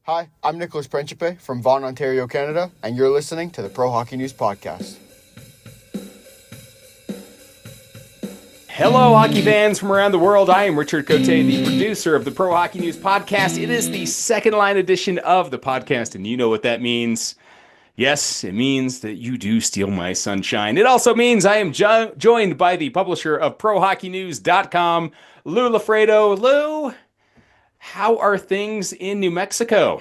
Hi, I'm Nicholas Principe from Vaughan, Ontario, Canada, and you're listening to the Pro Hockey News Podcast. Hello, hockey fans from around the world. I am Richard Cote, the producer of the Pro Hockey News Podcast. It is the second line edition of the podcast, and you know what that means. Yes, it means that you do steal my sunshine. It also means I am joined by the publisher of ProHockeyNews.com, Lou Lafredo. Lou, how are things in New Mexico?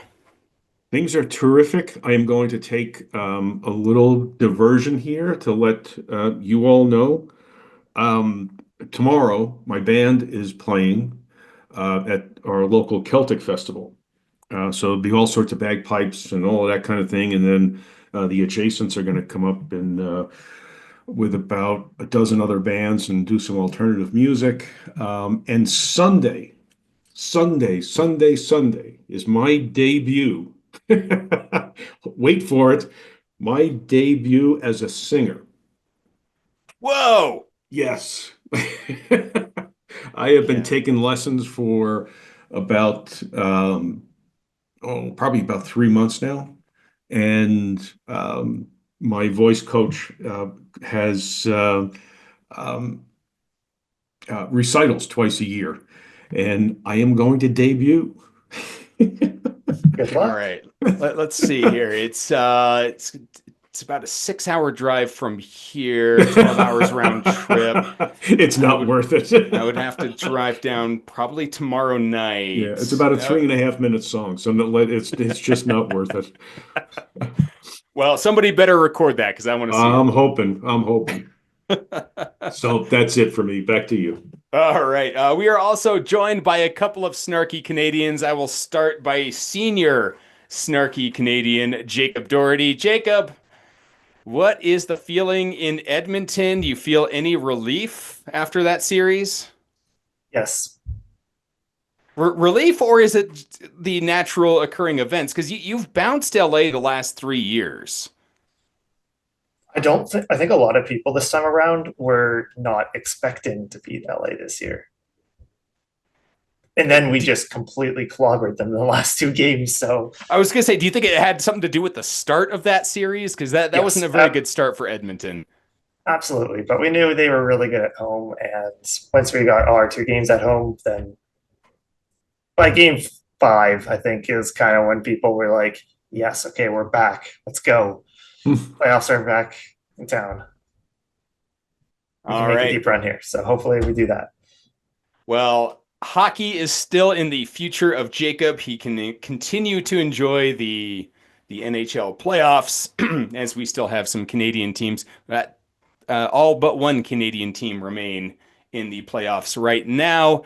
Things are terrific. I am going to take a little diversion here to let you all know. Tomorrow, my band is playing at our local Celtic festival. So there'll be all sorts of bagpipes and all of that kind of thing. And then the adjacents are going to come up and with about a dozen other bands and do some alternative music. And Sunday is my debut. Wait for it. My debut as a singer. Whoa! Yes. I have been taking lessons for about probably about 3 months now. And my voice coach has um, recitals twice a year, and I am going to debut. Good All luck. right. Let's see here. It's about a 6-hour drive from here, 12 hours round trip. It's not worth it. I would have to drive down probably tomorrow night. Yeah, it's about a 3.5 minute song, so it's just not worth it. Well, somebody better record that because I want to see I'm hoping. So that's it for me. Back to you. All right. We are also joined by a couple of snarky Canadians. I will start by senior snarky Canadian, Jacob Doherty. Jacob, what is the feeling in Edmonton? Do you feel any relief after that series? Yes. Relief, or is it the natural occurring events? Because you've bounced LA the last 3 years. I think a lot of people this time around were not expecting to beat LA this year. And then we just completely clobbered them in the last two games. So I was going to say, do you think it had something to do with the start of that series? Because that Yes, wasn't a very good start for Edmonton. absolutely. But we knew they were really good at home. And once we got our two games at home, then by game 5, I think is kind of when people were like, yes, okay, we're back. Let's go. Playoffs are back in town. We can All make a right. deep run here. So hopefully we do that. Well, hockey is still in the future of Jacob. He can continue to enjoy the NHL playoffs as we still have some Canadian teams. All but one Canadian team remain in the playoffs right now.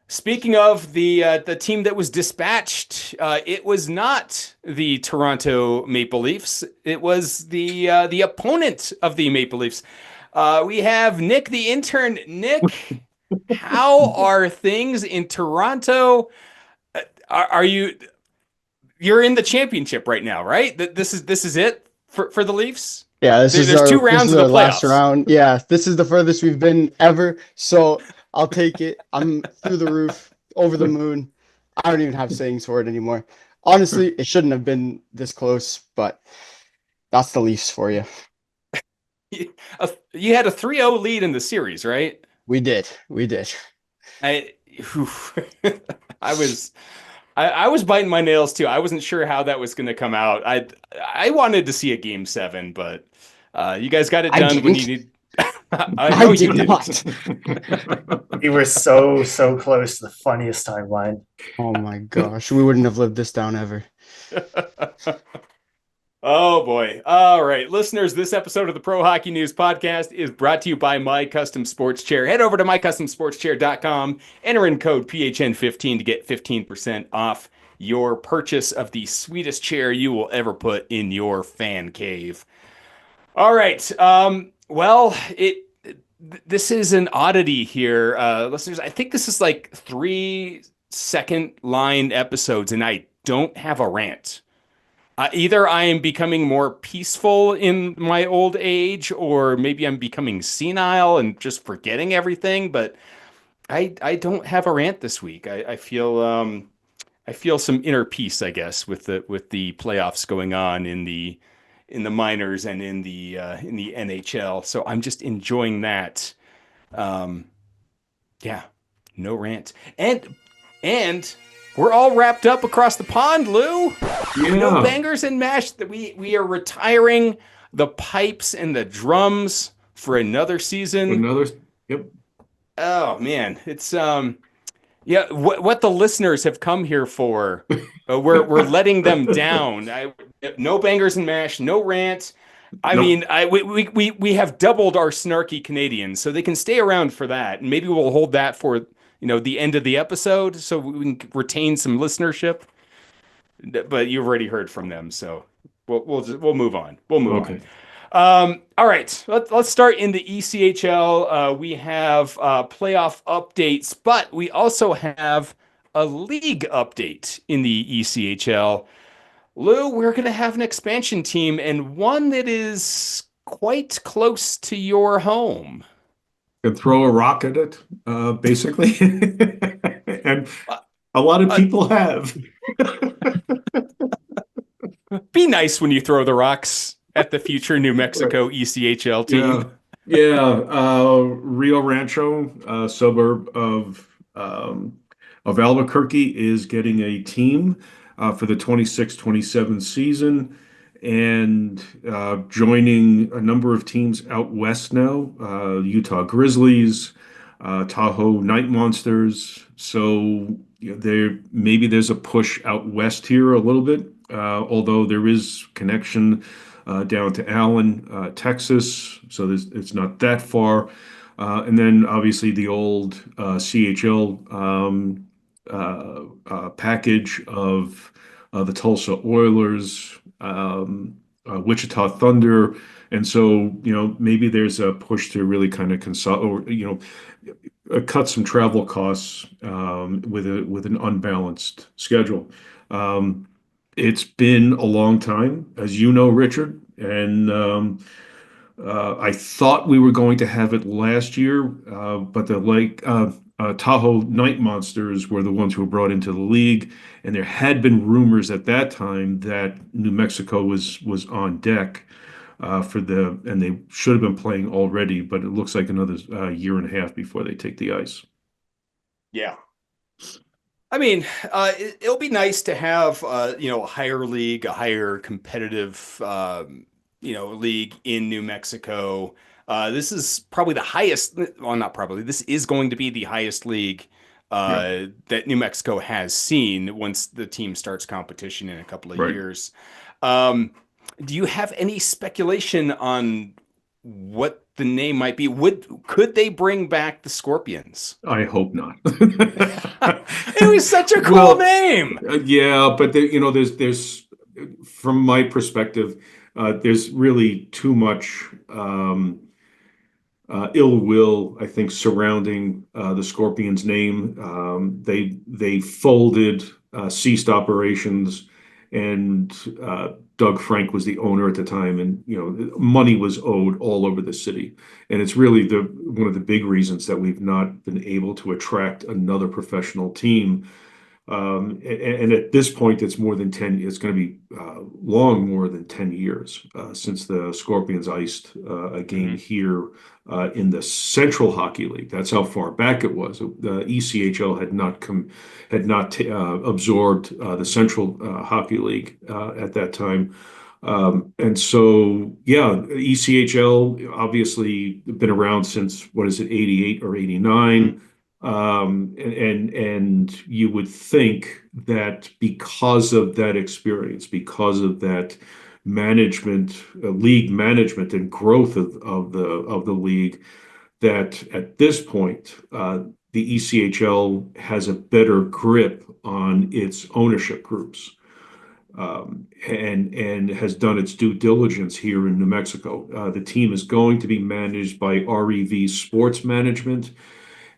Speaking of the team that was dispatched, it was not the Toronto Maple Leafs. It was the opponent of the Maple Leafs. We have Nick, the intern. Nick, how are things in Toronto? Are you? You're in the championship right now, right? This is it for the Leafs. Yeah, There's 2 rounds of the last playoffs. round. Yeah, this is the furthest we've been ever. So I'll take it. I'm through the roof, over the moon. I don't even have sayings for it anymore. Honestly, it shouldn't have been this close, but that's the Leafs for you. You had a 3-0 lead in the series, right? We did. I was biting my nails too. I wasn't sure how that was going to come out. I wanted to see a game 7, but you guys got it done when you need. I know you did didn't. not. We were so close to the funniest timeline. Oh my gosh, we wouldn't have lived this down ever. Oh boy. All right. Listeners, this episode of the Pro Hockey News Podcast is brought to you by My Custom Sports Chair. Head over to mycustomsportchair.com, enter in code PHN15 to get 15% off your purchase of the sweetest chair you will ever put in your fan cave. All right. Well, this is an oddity here. Listeners, I think this is like 3 second line episodes, and I don't have a rant. Either I am becoming more peaceful in my old age, or maybe I'm becoming senile and just forgetting everything. But I don't have a rant this week. I feel I feel some inner peace, I guess, with the playoffs going on in the minors and in the NHL. So I'm just enjoying that. Um, yeah, no rant. And we're all wrapped up across the pond, Lou. No Yeah, bangers and mash. That we are retiring the pipes and the drums for another season. another. Yep. Oh man, it's yeah, what the listeners have come here for. We're letting them down. No bangers and mash, no rant. I Nope. mean, we have doubled our snarky Canadians, so they can stay around for that, and maybe we'll hold that for the end of the episode, so we can retain some listenership. But you've already heard from them, so we'll move on. We'll move on. Okay. All right, let's start in the ECHL. We have playoff updates, but we also have a league update in the ECHL. Lou, we're going to have an expansion team and one that is quite close to your home. Can throw a rock at it, basically, and Uh, a lot of uh, people have. be nice when you throw the rocks at the future New Mexico ECHL Yeah, team. yeah. Rio Rancho, suburb of Albuquerque, is getting a team for the 26-27 season, and joining a number of teams out west now, Utah Grizzlies, Tahoe Night Monsters. So maybe there's a push out west here a little bit, although there is connection down to Allen, Texas. So it's not that far. And then obviously the old CHL package of the Tulsa Oilers, Wichita Thunder. And so, maybe there's a push to really kind of consult, or, cut some travel costs with an unbalanced schedule. It's been a long time, as you know, Richard, and I thought we were going to have it last year, but the Tahoe Night Monsters were the ones who were brought into the league, and there had been rumors at that time that New Mexico was on deck and they should have been playing already, but it looks like another year and a half before they take the ice. Yeah. I mean, it'll be nice to have, a higher league, a higher competitive, league in New Mexico. This is probably the highest, well, not probably, this is going to be the highest league Yeah, that New Mexico has seen once the team starts competition in a couple of right. years. Um, do you have any speculation on what the name might be? Could they bring back the Scorpions? I hope not. It was such a cool Well, name. yeah, but there's from my perspective, there's really too much ill will, I think, surrounding the Scorpions name. They folded, ceased operations, and Doug Frank was the owner at the time, and money was owed all over the city, and it's really the one of the big reasons that we've not been able to attract another professional team. And at this point, it's more than 10. It's going to be long more than 10 years since the Scorpions iced a game Mhm. here in the Central Hockey League. That's how far back it was. The ECHL had not absorbed the Central Hockey League at that time. And so, yeah, ECHL obviously been around since, what is it, 88 or 89. And you would think that because of that experience, because of that management, league management and growth of the league, that at this point, the ECHL has a better grip on its ownership groups. And has done its due diligence here in New Mexico. The team is going to be managed by REV Sports Management,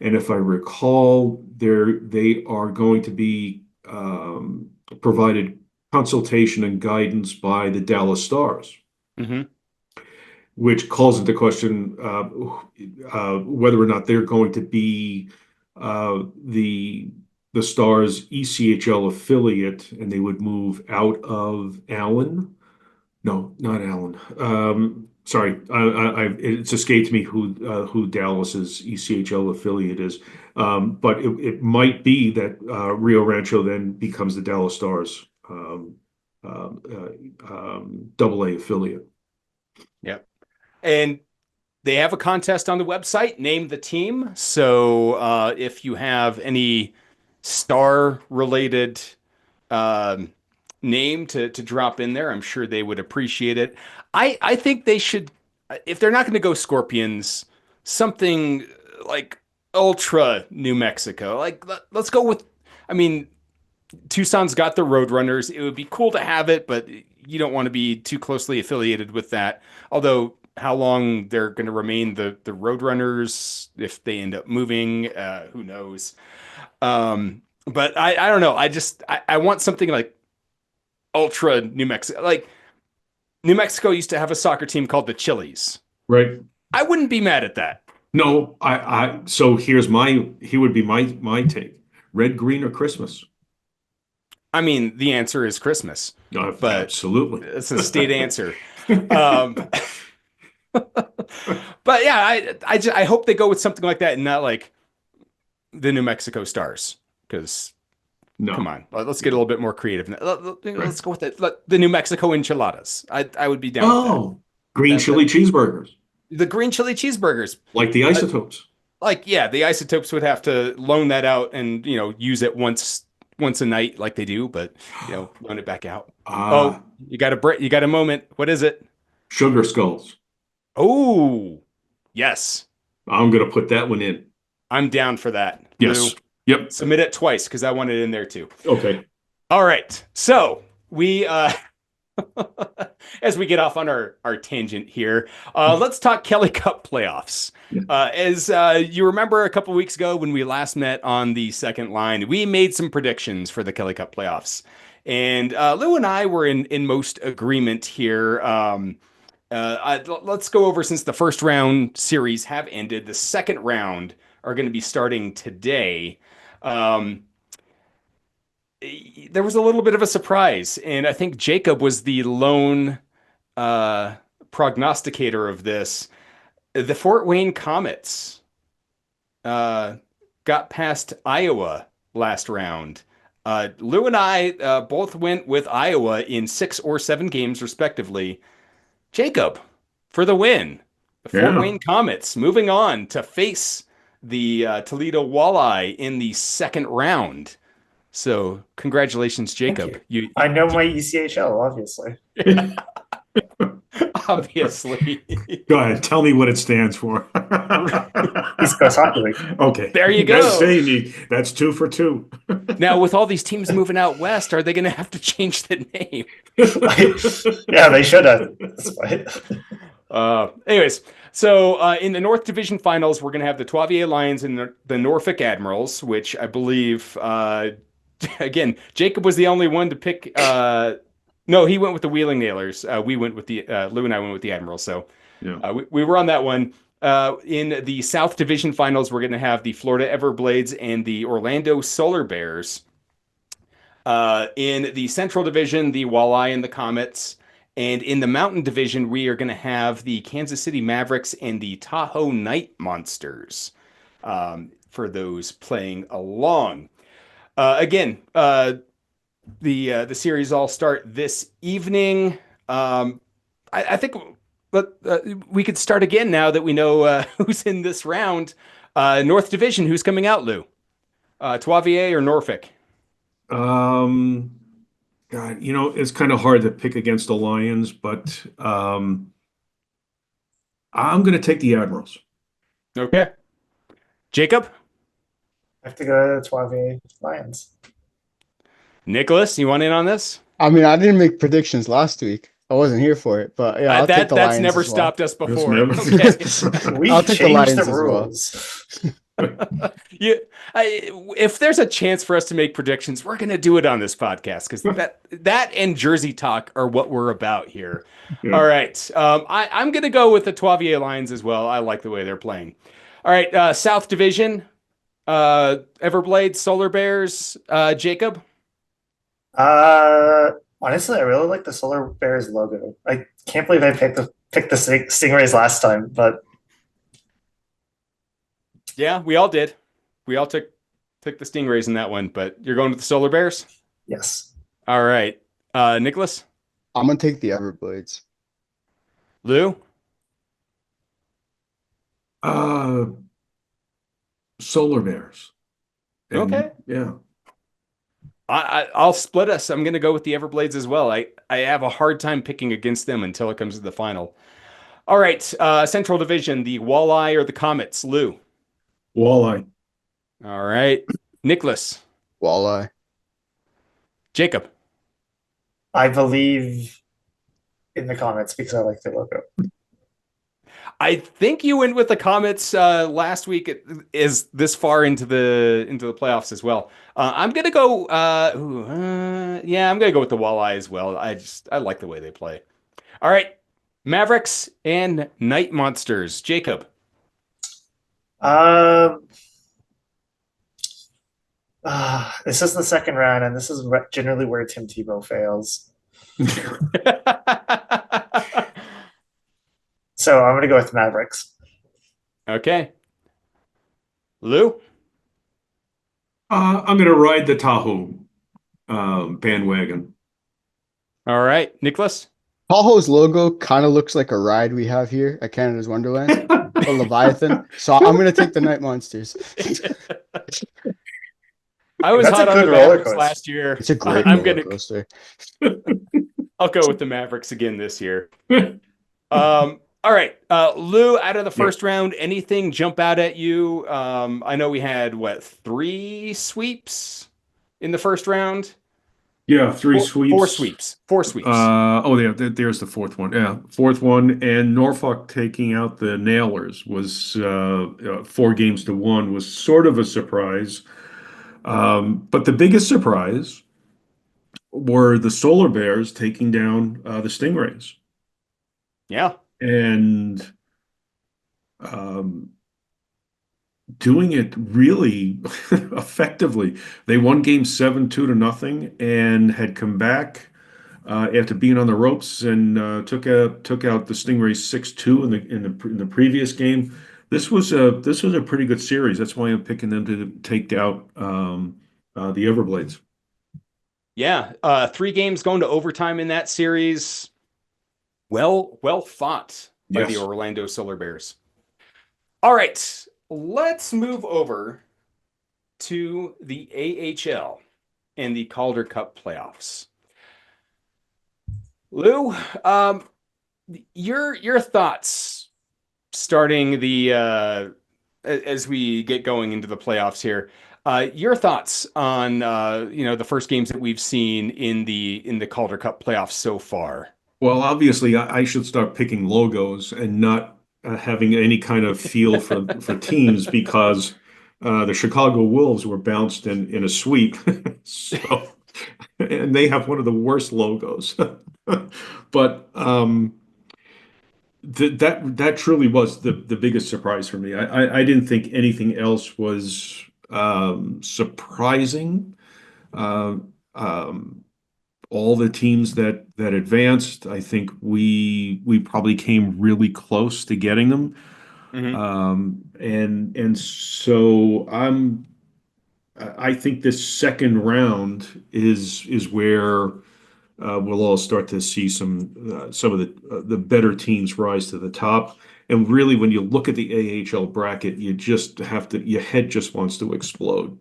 and if I recall, they are going to be provided consultation and guidance by the Dallas Stars, Mhm. which calls into question whether or not they're going to be the the Stars ECHL affiliate, and they would move out of Allen. No, not Allen. Sorry, it's escaped me who Dallas's ECHL affiliate is. But it might be that Rio Rancho then becomes the Dallas Stars double A affiliate. Yep. And they have a contest on the website, Name the Team. So if you have any star related name to drop in there, I'm sure they would appreciate it. I think they should, if they're not going to go Scorpions, something like Ultra New Mexico. Like, let's go with, I mean, Tucson's got the Roadrunners. It would be cool to have it, but you don't want to be too closely affiliated with that. Although, how long they're going to remain the Roadrunners if they end up moving, who knows? But I don't know. I want something like Ultra New Mexico. Like, New Mexico used to have a soccer team called the Chili's. Right. I wouldn't be mad at that. No, so here would be my take. Red, green, or Christmas? I mean, the answer is Christmas, but absolutely. It's a state answer. But yeah, I hope they go with something like that and not like the New Mexico Stars, because come on, let's get a little bit more creative. Let's go with the New Mexico Enchiladas. I would be down with that. Green chili cheeseburgers. The green chili cheeseburgers. Like the Isotopes. The Isotopes would have to loan that out and, use it once a night like they do, but, loan it back out. You got a moment. What is it? Sugar Skulls. Oh, yes. I'm going to put that one in. I'm down for that. Yes. Lou, yep. Submit it twice because I want it in there too. Okay. All right. So we, as we get off on our tangent here, let's talk Kelly Cup playoffs. As you remember a couple weeks ago when we last met on the second line, we made some predictions for the Kelly Cup playoffs. And Lou and I were in most agreement here. Let's go over, since the first round series have ended, the second round are going to be starting today. There was a little bit of a surprise, and I think Jacob was the lone prognosticator of this. The Fort Wayne Comets got past Iowa last round. Lou and I both went with Iowa in 6 or 7 games, respectively. Jacob, for the win. The Fort Wayne Comets moving on to face the Toledo Walleye in the second round. So congratulations, Jacob. I know my ECHL, obviously. Obviously. Go ahead. Tell me what it stands for. East Coast Hockey League. Okay. There you go. That's 2 for 2. Now, with all these teams moving out west, are they going to have to change the name? Yeah, they should have. Anyways, so in the North Division Finals, we're going to have the Trois-Rivières Lions and the Norfolk Admirals, which I believe, again, Jacob was the only one to pick. No, he went with the Wheeling Nailers. We went with the Lou and I went with the Admirals. So we were on that one. In the South Division Finals, we're going to have the Florida Everblades and the Orlando Solar Bears. In the Central Division, the Walleye and the Comets. And in the Mountain Division, we are going to have the Kansas City Mavericks and the Tahoe Night Monsters for those playing along. Again, the series all start this evening. I think we could start again now that we know who's in this round. North Division, who's coming out, Lou? Trois-Rivières or Norfolk? God, it's kind of hard to pick against the Lions, but I'm going to take the Admirals. Okay. Jacob? I have to go to Trois-Rivières Lions. Nicholas, you want in on this? I mean, I didn't make predictions last week. I wasn't here for it, but yeah, I'll take the Lions. That's never as well. stopped us before. I'll take the Lions as well. If there's a chance for us to make predictions, we're going to do it on this podcast, because that and Jersey talk are what we're about here. Yeah. All right. I'm going to go with the Trois-Rivières Lions as well. I like the way they're playing. All right. South Division. Everblades, Solar Bears, Jacob. Uh, Honestly, I really like the Solar Bears logo. I can't believe I picked the Stingrays last time, but Yeah, we all did. We all took the Stingrays in that one, but you're going with the Solar Bears? yes. All right. Nicholas? I'm gonna take the Everblades. Lou? Uh, Solar Bears. Okay. And yeah. I'll split us. I'm going to go with the Everblades as well. I have a hard time picking against them until it comes to the final. All right. Central Division, the Walleye or the Comets? Lou? Walleye. All right. Nicholas? Walleye. Jacob? I believe in the comments because I like the logo. I think you went with the Comets last week. It is this far into the playoffs as well. I'm gonna go. Yeah, I'm gonna go with the Walleye as well. I like the way they play. All right, Mavericks and Night Monsters. Jacob. Um, this is the second round, and this is generally where Tim Tebow fails. So I'm going to go with Mavericks. Okay, Lou. I'm going to ride the Tahoe bandwagon. All right, Nicholas. Tahoe's logo kind of looks like a ride we have here at Canada's Wonderland, the Leviathan. So I'm gonna take the Night Monsters. I was That's a hot on good the roller Mavericks coaster. last year. It's a great I'm roller gonna. coaster. I'll go with the Mavericks again this year. All right, Lou. Out of the first round, anything jump out at you? I know we had what 3 sweeps in the first round. Yeah, three sweeps. Four sweeps. Yeah, there's the fourth one. Yeah, fourth one, and Norfolk taking out the Nailers was 4 games to 1 was sort of a surprise. But the biggest surprise were the Solar Bears taking down the Stingrays, Yeah. and um, doing it really effectively. They won game 7-2 to nothing and had come back after being on the ropes and took out the Stingrays 6-2 in the previous game. This was a pretty good series. That's why I'm picking them to take out the Everblades. Yeah. 3 games going to overtime in that series. Well fought by the Yes. Orlando Solar Bears. All right, let's move over to the AHL and the Calder Cup playoffs. Lou, your thoughts starting the as we get going into the playoffs here. Your thoughts on the first games that we've seen in the Calder Cup playoffs so far. Well, obviously, I should start picking logos and not having any kind of feel for teams because the Chicago Wolves were bounced in a sweep. So, and they have one of the worst logos. But that truly was the biggest surprise for me. I didn't think anything else was surprising. Uh, um, all the teams that advanced, I think we probably came really close to getting them. Mhm. And so I think this second round is where we'll all start to see some of the better teams rise to the top. And really, when you look at the AHL bracket, you just have to your head just wants to explode.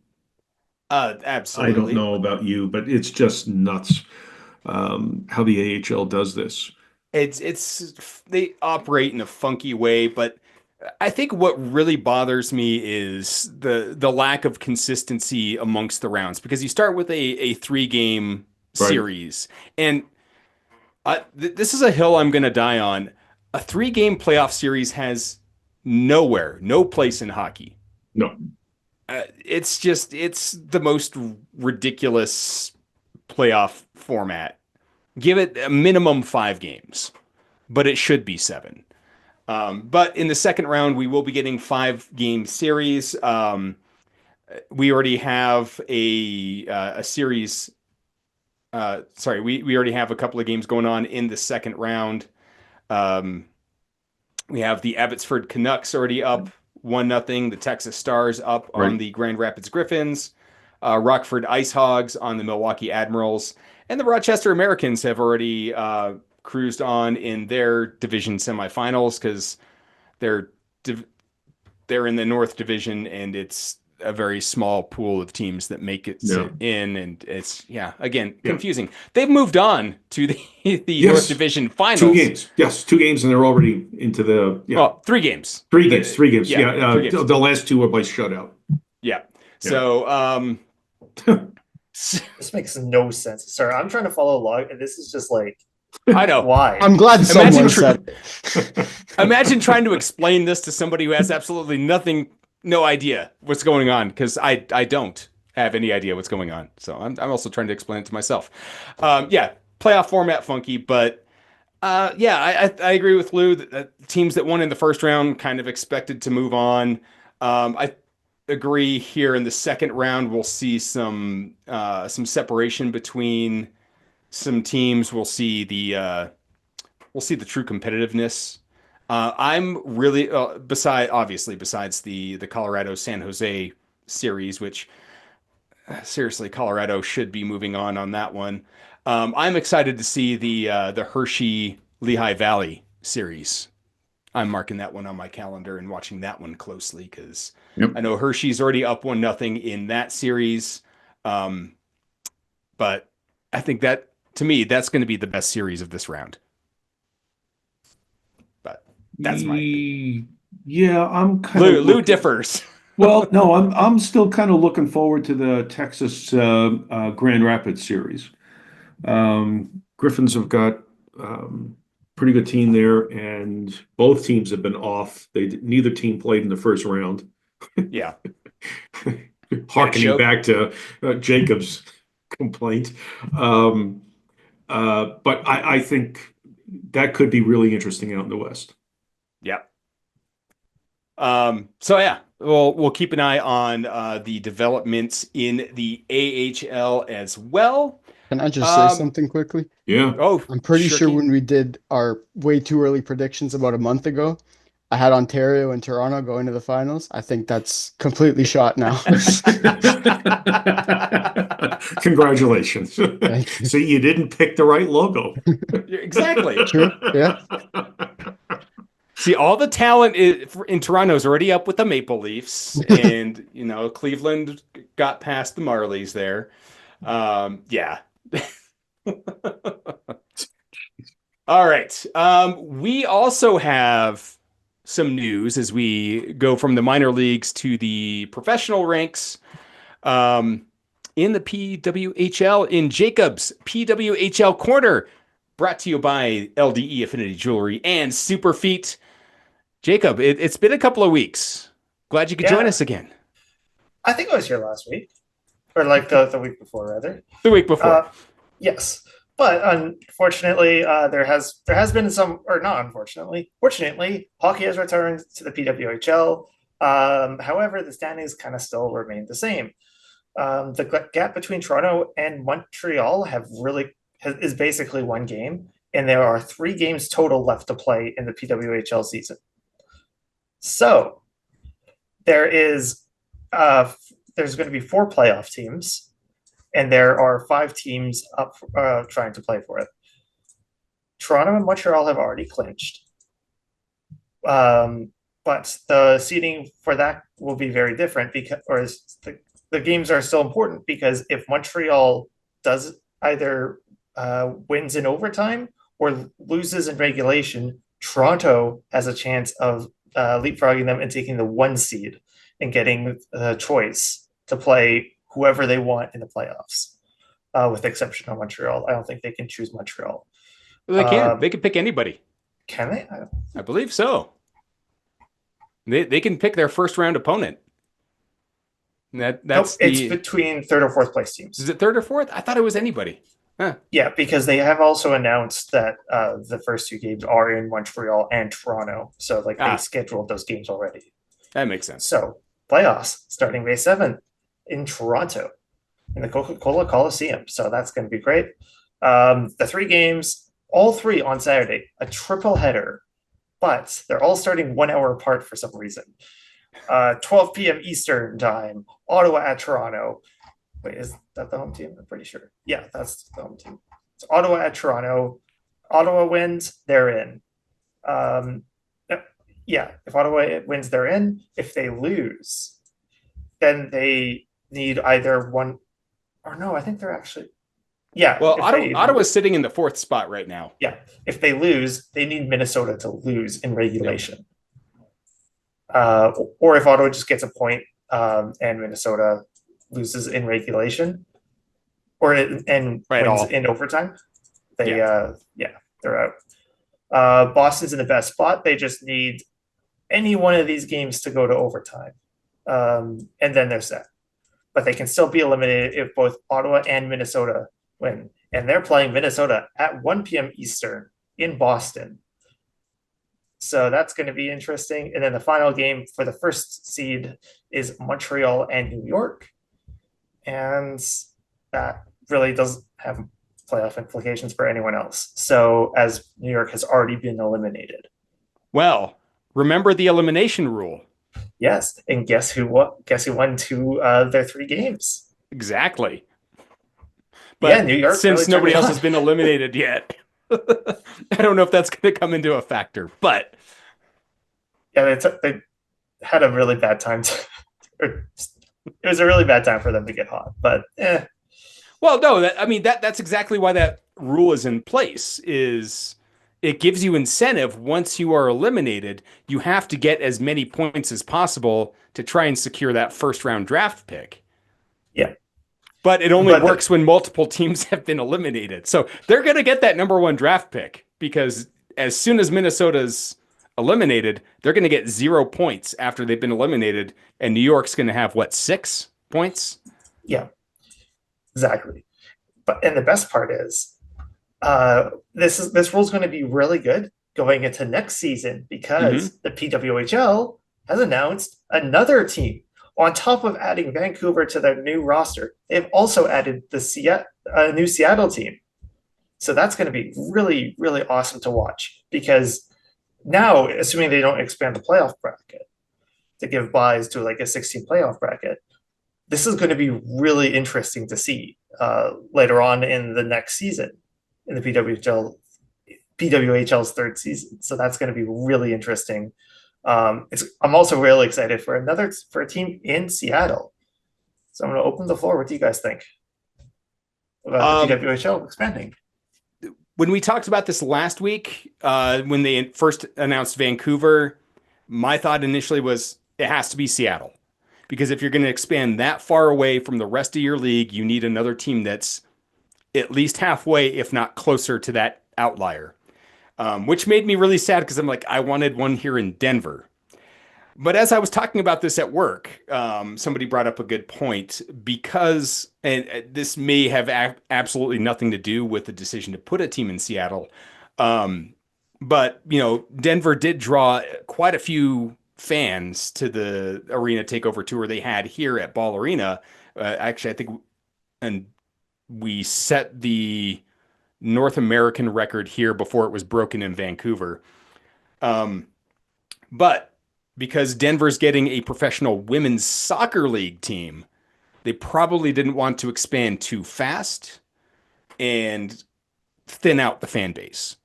I don't Absolutely. know about you, but it's just nuts how the AHL does this. It's they operate in a funky way, but I think what really bothers me is the lack of consistency amongst the rounds because you start with a 3 game Right. series, and this is a hill I'm going to die on. A 3 game playoff series has no place in hockey. No. It's the most ridiculous playoff format. Give it a minimum 5 games, but it should be 7. But in the second round, we will be getting 5 game series. we already have a series. We already have a couple of games going on in the second round. We have the Abbotsford Canucks already up 1-0. The Texas Stars up on the Grand Rapids Griffins. Rockford Ice Hogs on the Milwaukee Admirals. And the Rochester Americans have already cruised on in their division semifinals because they're in the North Division, and it's a very small pool of teams that make it in, and it's confusing. They've moved on to the North Division finals. 2 games, 2 games, and they're already into the 3 games. 3 games, 3 games. 3 games. The last 2 were by shutout. So this makes no sense. Sorry, I'm trying to follow along, and this is just like, I know why. I'm glad someone said it. Imagine trying to explain this to somebody who has absolutely no idea what's going on, because I don't have any idea what's going on. So I'm also trying to explain it to myself. Playoff format funky, but I agree with Lou that teams that won in the first round kind of expected to move on. I agree here in the second round we'll see some separation between some teams. We'll see the true competitiveness. I'm really besides the Colorado San Jose series, which seriously Colorado should be moving on that one. I'm excited to see the Hershey Lehigh Valley series. I'm marking that one on my calendar and watching that one closely because I know Hershey's already up 1-0 in that series. But I think that, to me, that's going to be the best series of this round. But that's my opinion. I'm kind of Lou differs. Well, no, I'm still kind of looking forward to the Texas Grand Rapids series. Griffins have got pretty good team there, and both teams have been off. Neither team played in the first round. Yeah. Harkening back to Jacob's complaint. But I think that could be really interesting out in the West. Yeah. We'll keep an eye on the developments in the AHL as well. Can I just say something quickly? Yeah. Oh, I'm pretty sure when we did our way too early predictions about a month ago, I had Ontario and Toronto going to the finals. I think that's completely shot now. Congratulations. So you didn't pick the right logo. Exactly. True. Yeah. See, all the talent in Toronto is already up with the Maple Leafs, and Cleveland got past the Marlies there. All right. We also have some news as we go from the minor leagues to the professional ranks. In the PWHL, in Jacob's PWHL Corner, brought to you by LDE Affinity Jewelry and Superfeet. Jacob, it's been a couple of weeks. Glad you could join us again. I think I was here last week, or like the week before, rather. The week before. Yes, but unfortunately, there has been some, or not unfortunately. Fortunately, hockey has returned to the PWHL. However, the standings kind of still remain the same. The gap between Toronto and Montreal is basically 1 game, and there are 3 games total left to play in the PWHL season. So there's going to be 4 playoff teams, and there are 5 teams up trying to play for it. Toronto and Montreal have already clinched, but the seeding for that will be very different because the games are still important, because if Montreal does either wins in overtime or loses in regulation, Toronto has a chance of leapfrogging them and taking the 1 seed and getting the choice to play whoever they want in the playoffs, with the exception of Montreal. I don't think they can choose Montreal. Well, they can. They can pick anybody. Can they? I believe so. They can pick their first round opponent. It's between 3rd or 4th place teams. Is it 3rd or 4th? I thought it was anybody. Huh. Yeah, because they have also announced that the first 2 games are in Montreal and Toronto. So they scheduled those games already. That makes sense. So playoffs starting May 7th. in Toronto in the Coca-Cola Coliseum. So that's going to be great. The 3 games, all 3 on Saturday, a triple header, but they're all starting 1 hour apart for some reason. 12 p.m. Eastern time, Ottawa at Toronto. Wait, is that the home team? I'm pretty sure. Yeah, that's the home team. It's Ottawa at Toronto. Ottawa wins, they're in. Yeah, if Ottawa wins, they're in. If they lose, then they need either one, or no, I think they're actually, yeah. Well, Ottawa's sitting in the 4th spot right now. Yeah, if they lose, they need Minnesota to lose in regulation. Or if Ottawa just gets a point and Minnesota loses in regulation, and wins in overtime, they're out. Boston's in the best spot. They just need any one of these games to go to overtime, and then they're set. But they can still be eliminated if both Ottawa and Minnesota win. And they're playing Minnesota at 1 p.m. Eastern in Boston. So that's going to be interesting. And then the final game for the first seed is Montreal and New York. And that really doesn't have playoff implications for anyone else. So as New York has already been eliminated. Well, remember the elimination rule. Yes. And guess who won 2 of their 3 games? Exactly. But New York, since really nobody else has been eliminated yet, I don't know if that's going to come into a factor, but yeah, they had a really bad time. It was a really bad time for them to get hot, but Well, no, that's exactly why that rule is in place. Is it gives you incentive once you are eliminated, you have to get as many points as possible to try and secure that first round draft pick. Yeah. But it only works when multiple teams have been eliminated. So they're going to get that number 1 draft pick because as soon as Minnesota's eliminated, they're going to get 0 points after they've been eliminated. And New York's going to have, 6 points? Yeah, exactly. And the best part is this rule is going to be really good going into next season because the PWHL has announced another team. On top of adding Vancouver to their new roster, they've also added the new Seattle team. So that's going to be really, really awesome to watch because now, assuming they don't expand the playoff bracket to give buys to like a 16 playoff bracket, this is going to be really interesting to see later on in the next season in the PWHL's 3rd season. So that's going to be really interesting. I'm also really excited for a team in Seattle. So I'm going to open the floor. What do you guys think about the PWHL expanding? When we talked about this last week, when they first announced Vancouver, my thought initially was it has to be Seattle. Because if you're going to expand that far away from the rest of your league, you need another team that's at least halfway, if not closer to that outlier. Which made me really sad because I'm like, I wanted one here in Denver. But as I was talking about this at work, somebody brought up a good point because, and this may have absolutely nothing to do with the decision to put a team in Seattle. But, Denver did draw quite a few fans to the arena takeover tour they had here at Ball Arena. Actually, I think, and we set the North American record here before it was broken in Vancouver. But because Denver's getting a professional women's soccer league team, they probably didn't want to expand too fast and thin out the fan base.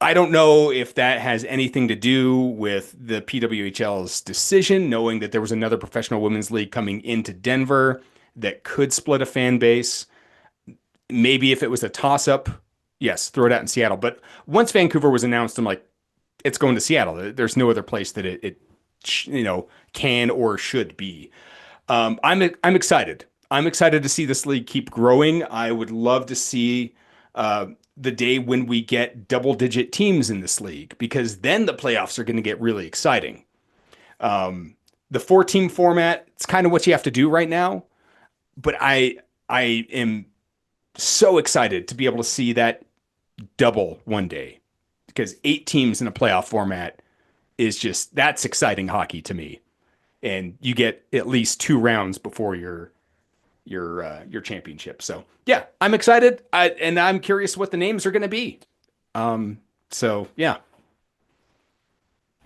I don't know if that has anything to do with the PWHL's decision, knowing that there was another professional women's league coming into Denver that could split a fan base. Maybe if it was a toss-up, yes, throw it out in Seattle. But once Vancouver was announced, I'm like, it's going to Seattle. There's no other place that it can or should be. I'm excited. I'm excited to see this league keep growing. I would love to see the day when we get double-digit teams in this league, because then the playoffs are going to get really exciting. The 4-team format, it's kind of what you have to do right now. But I am so excited to be able to see that double one day, because 8 teams in a playoff format is that's exciting hockey to me. and you get at least 2 rounds before your championship. So yeah, I'm excited. And I'm curious what the names are going to be. So yeah.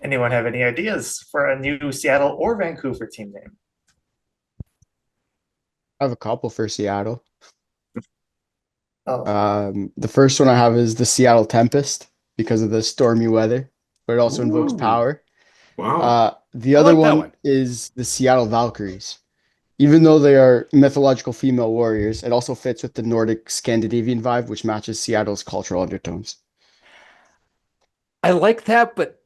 Anyone have any ideas for a new Seattle or Vancouver team name? I have a couple for Seattle. Oh, The first one I have is the Seattle Tempest because of the stormy weather, but it also invokes Ooh, power. wow. The I other like that one one. is the Seattle Valkyries. Even though they are mythological female warriors, it also fits with the Nordic Scandinavian vibe, which matches Seattle's cultural undertones. I like that, but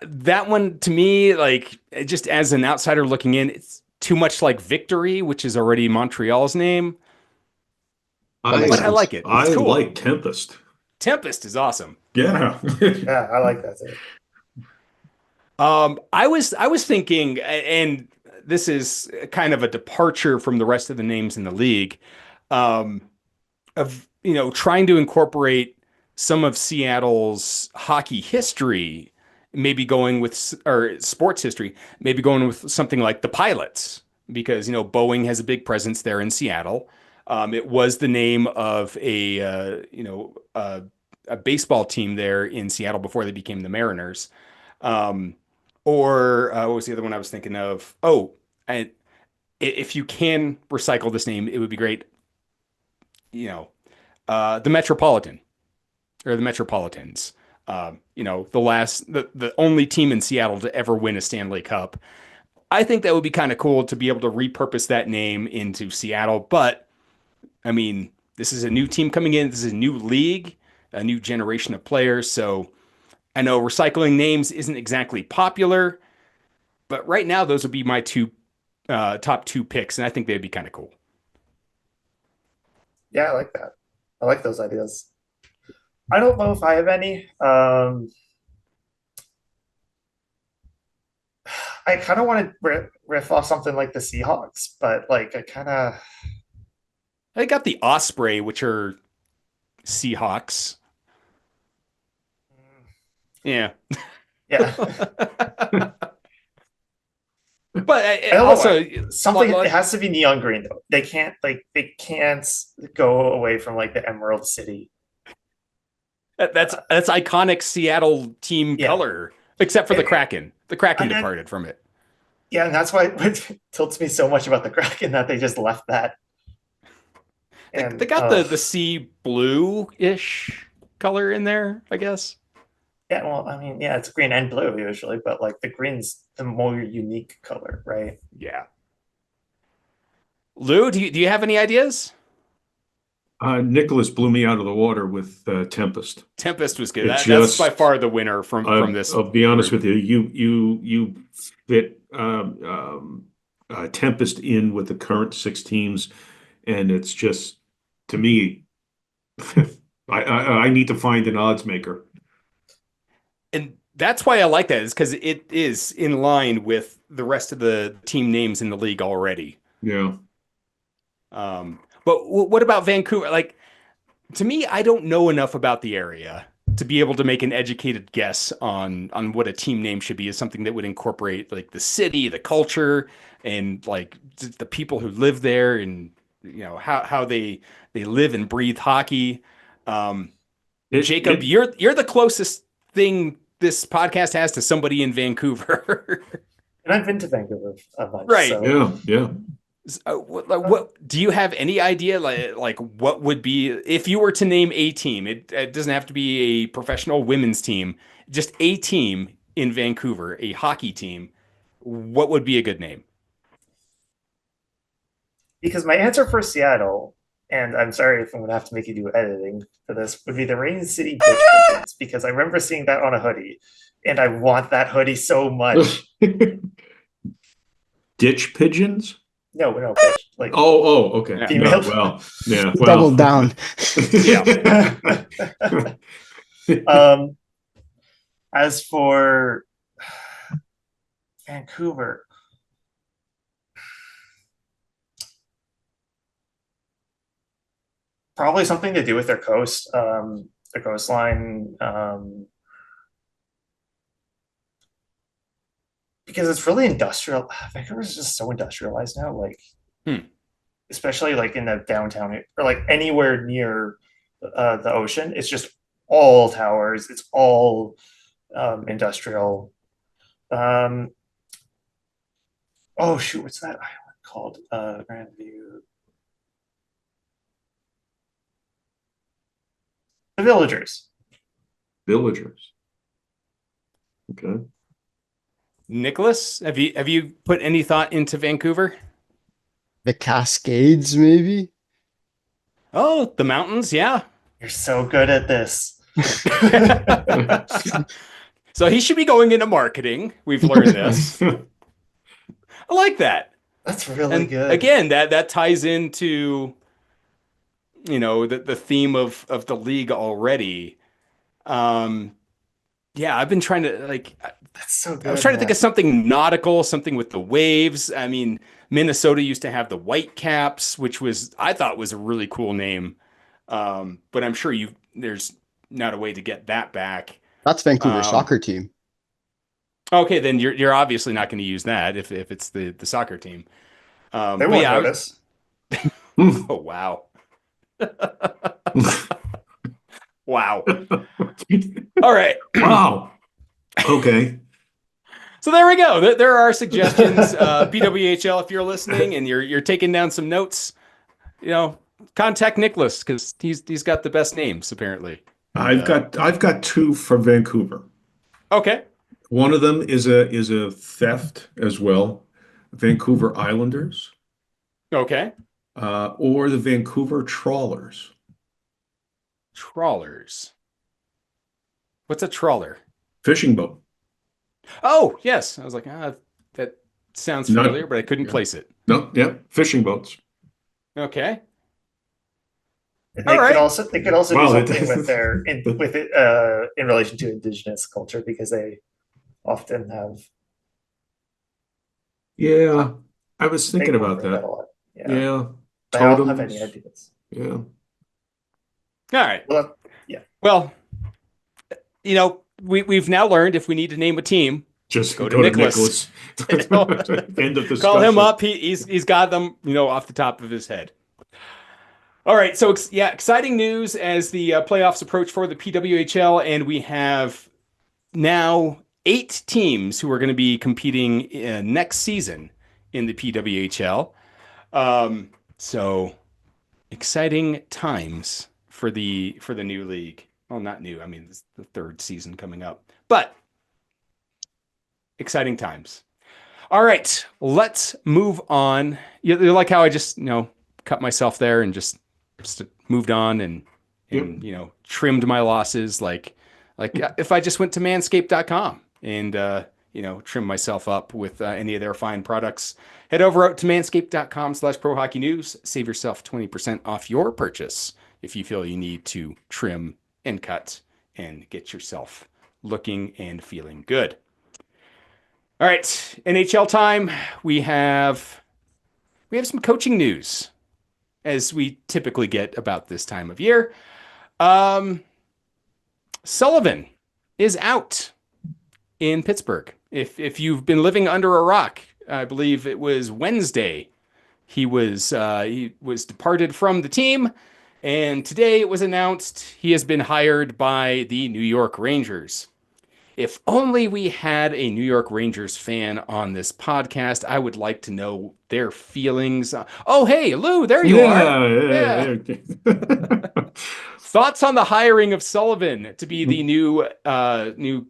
that one to me, like just as an outsider looking in, it's too much like Victory, which is already Montreal's name. That makes But I sense. like it. It's I cool. like Tempest. Tempest is awesome. Yeah. yeah, I like that too. I was thinking, and this is kind of a departure from the rest of the names in the league, um, of trying to incorporate some of Seattle's hockey history, maybe going with or sports history, maybe going with something like the Pilots, because Boeing has a big presence there in Seattle. It was the name of a baseball team there in Seattle before they became the Mariners. Um, or what was the other one I was thinking of? Oh, and if you can recycle this name, it would be great. The Metropolitan or the Metropolitans. The only team in Seattle to ever win a Stanley Cup. I think that would be kind of cool to be able to repurpose that name into Seattle. But I mean, this is a new team coming in. This is a new league, a new generation of players. So I know recycling names isn't exactly popular, but right now those would be my top 2 picks, and I think they'd be kind of cool. Yeah, I like that. I like those ideas. I don't know if I have any. I kind of want to riff off something like the Seahawks, but like I kind of They got the Osprey, which are Seahawks. Yeah. yeah. But I don't know also, something. It has to be neon green though. They can't go away from like the Emerald City. that's iconic Seattle team Yeah, color, except for the and, Kraken. The Kraken and then, departed from it. yeah, and that's why it tilts me so much about the Kraken that they just left that. They And got the sea blue-ish color in there, I guess. yeah, well, I mean, yeah, it's green and blue usually, but like the green's the more unique color, right? Yeah. Lou, do you have any ideas? Nicholas blew me out of the water with Tempest. Tempest was good. It's That's by just, far the winner from this I'll be honest group. with you. You fit Tempest in with the current 6 teams, and it's just to me, I need to find an odds maker. And that's why I like that, is because it is in line with the rest of the team names in the league already. Yeah. But what about Vancouver? Like, to me, I don't know enough about the area to be able to make an educated guess on what a team name should be, as something that would incorporate like the city, the culture, and like the people who live there, and how they live and breathe hockey. Um, Jacob, It you're the closest thing this podcast has to somebody in Vancouver. And I've been to Vancouver a bunch, Right. so yeah. What do you have any idea like what would be if you were to name a team? It doesn't have to be a professional women's team, just a team in Vancouver, a hockey team. What would be a good name? because my answer for Seattle, and I'm sorry if I'm gonna have to make you do editing for this, would be the Rain City Bitch Pigeons, because I remember seeing that on a hoodie, and I want that hoodie so much. Ditch pigeons? No, no, bitch, like Okay. Yeah. female. No, well, yeah, well. Double down. Yeah. um, as for Vancouver, probably something to do with their coast, their coastline. because it's really industrial. Vancouver is just so industrialized now, like especially like in the downtown or like anywhere near the ocean. It's just all towers. It's all industrial. Um, oh shoot, what's that island called? Grandview. The Villagers. Villagers. Okay. Nicholas, have you put any thought into Vancouver? The Cascades, maybe? Oh, the mountains, yeah. You're so good at this. So he should be going into marketing. We've learned this. I like that. That's really And good. again, that ties into the theme of the league already. Yeah, I've been trying to That's so good. I was trying to think man. of something nautical, something with the waves. I mean, Minnesota used to have the Whitecaps, which I thought was a really cool name. But I'm sure there's not a way to get that back. That's Vancouver's soccer team. Okay, then you're obviously not going to use that if it's the soccer team. They But won't yeah, notice. oh wow. Wow. All right. Wow. Okay. So there we go. There are suggestions. PWHL, if you're listening and you're taking down some notes, contact Nicholas because he's got the best names apparently. I've got two for Vancouver. Okay. One of them is a theft as well. Vancouver Islanders, Okay. or the Vancouver Trawlers. Trawlers. What's a trawler? Fishing boat. Oh, yes. I was like, that sounds Not- familiar, but I couldn't place it. No, yeah, fishing boats. Okay. They All right. could also Wow, do that- something with it in relation to indigenous culture because they often have. Yeah, I was thinking they about incorporate that. a lot. Yeah. Yeah, I don't have totems. any ideas. Yeah. All right. Well, Well, we've now learned if we need to name a team, Just Go go to to Nicholas. Nicholas. End of discussion. call him up. He's got them, off the top of his head. All right. So exciting news as the playoffs approach for the PWHL, and we have now 8 teams who are going to be competing next season in the PWHL. So exciting times for the new league. Well, not new. I mean, it's the 3rd season coming up, but exciting times. All right, let's move on. You like how I just, cut myself there and just moved on and trimmed my losses like if I just went to manscaped.com and trim myself up with any of their fine products. Head over out to manscaped.com/prohockeynews. Save yourself 20% off your purchase if you feel you need to trim and cut and get yourself looking and feeling good. All right, NHL time. We have some coaching news, as we typically get about this time of year. Sullivan is out in Pittsburgh. If you've been living under a rock, I believe it was Wednesday, he was departed from the team, and today it was announced he has been hired by the New York Rangers. If only we had a New York Rangers fan on this podcast, I would like to know their feelings. Oh, hey, Lou, there you are. Yeah. Thoughts on the hiring of Sullivan to be the new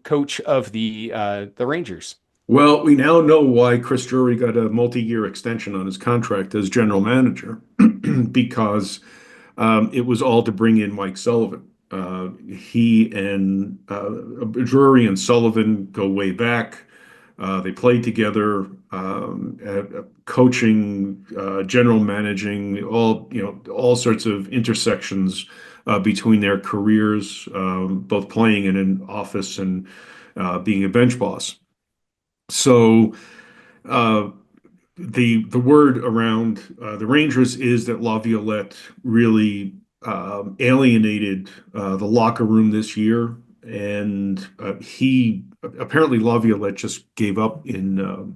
coach of the Rangers? Well, we now know why Chris Drury got a multi-year extension on his contract as general manager because it was all to bring in Mike Sullivan. He and Drury and Sullivan go way back. They played together, coaching, general managing, all sorts of intersections between their careers, both playing in an office and being a bench boss. So the word around the Rangers is that Laviolette really alienated the locker room this year and he apparently Laviolette just gave up in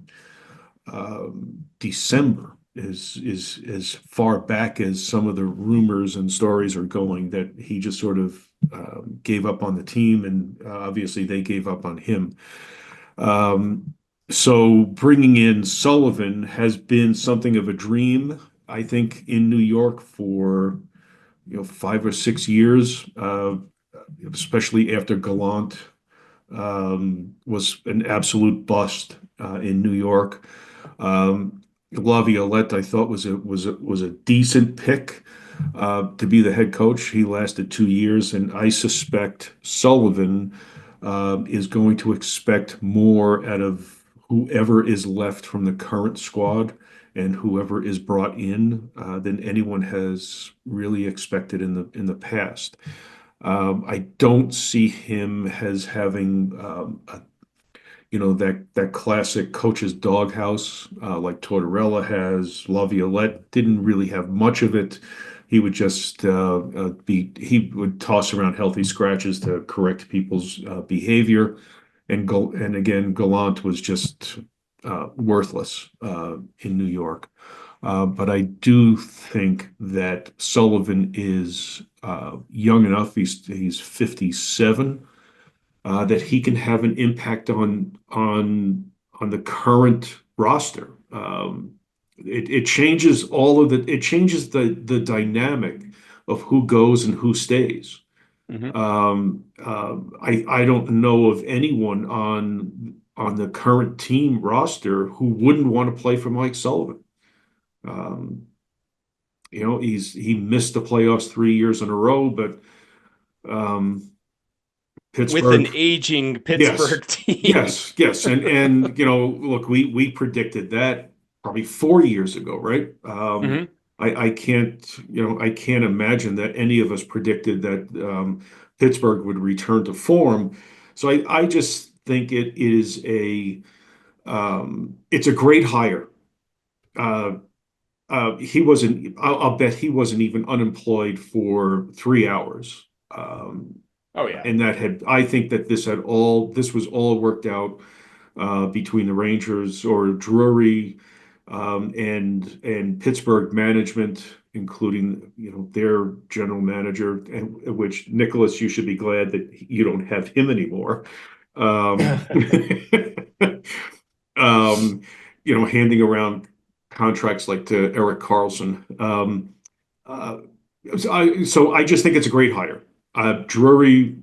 December. Is as far back as some of the rumors and stories are going that he just sort of gave up on the team, and obviously they gave up on him. Um, so bringing in Sullivan has been something of a dream, I think, in New York for 5 or 6 years, especially after Gallant was an absolute bust in New York. Um, Laviolette, I thought was a decent pick to be the head coach. He lasted 2 years, and I suspect Sullivan is going to expect more out of whoever is left from the current squad and whoever is brought in than anyone has really expected in the past. I don't see him as having that classic coach's doghouse like Tortorella has. Laviolette didn't really have much of it. He would just he would toss around healthy scratches to correct people's behavior, and again, Gallant was just worthless in New York. But I do think that Sullivan is young enough. He's 57, that he can have an impact on the current roster. It changes it changes the dynamic of who goes and who stays. Mhm. I don't know of anyone on the current team roster who wouldn't want to play for Mike Sullivan. Um, he missed the playoffs 3 years in a row, but um, With an Pittsburgh. aging Yes, Pittsburgh team. yes, and look, we predicted that probably 4 years ago, right? Mhm. I can't imagine that any of us predicted that Pittsburgh would return to form. So I just think it's a great hire. Uh, he wasn't. I'll bet he wasn't even unemployed for 3 hours. Oh yeah. And I think that this was all worked out between the Rangers or Drury and Pittsburgh management, including their general manager, and which Nicholas, you should be glad that you don't have him anymore. Um, Handing around contracts like to Eric Carlson. Uh, so I just think it's a great hire. Drury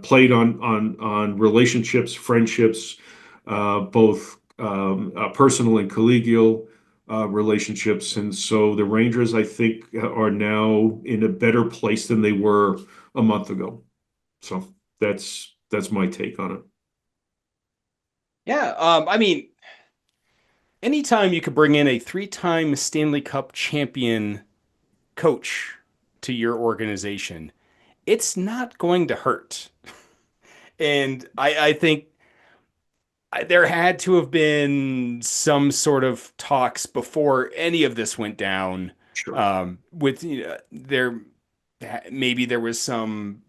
played on relationships, friendships, both personal and collegial relationships, and so the Rangers, I think, are now in a better place than they were a month ago. So that's my take on it. Yeah. I mean, anytime you could bring in a three-time Stanley Cup champion coach to your organization, it's not going to hurt. And I think there had to have been some sort of talks before any of this went down. Sure. With there, maybe there was some